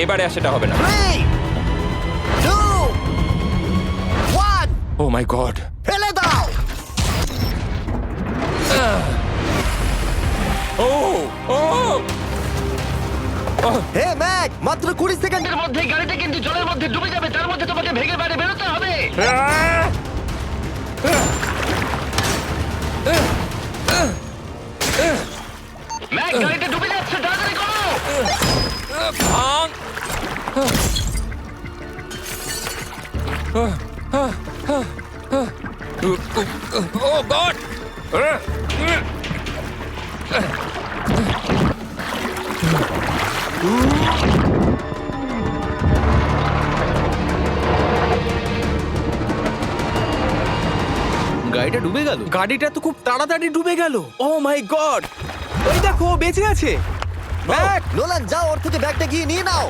এবারে আর সেটা হবে না। 3, 2, 1, ও মাই গড। ফেলে দাও। ও ও হে ম্যাক, মাত্র 20 সেকেন্ডের এর মধ্যে গাড়িটা কিন্তু জলের মধ্যে ডুবে যাবে, তার মধ্যে তোমাকে ভেগে বাইরে বেরোতে হবে। ম্যাক, গাড়িটা ডুবে যাচ্ছে, তাড়াতাড়ি করো। ভাঙ। ও গড। গাড়িটা ডুবে গেল। গাড়িটা তো খুব তাড়াতাড়ি ডুবে গেল। ও মাই গড, ওই দেখো ও বেঁচে আছে। ম্যাক, নোলান যাও, ওর থেকে ব্যাগটা গিয়ে নিয়ে নাও।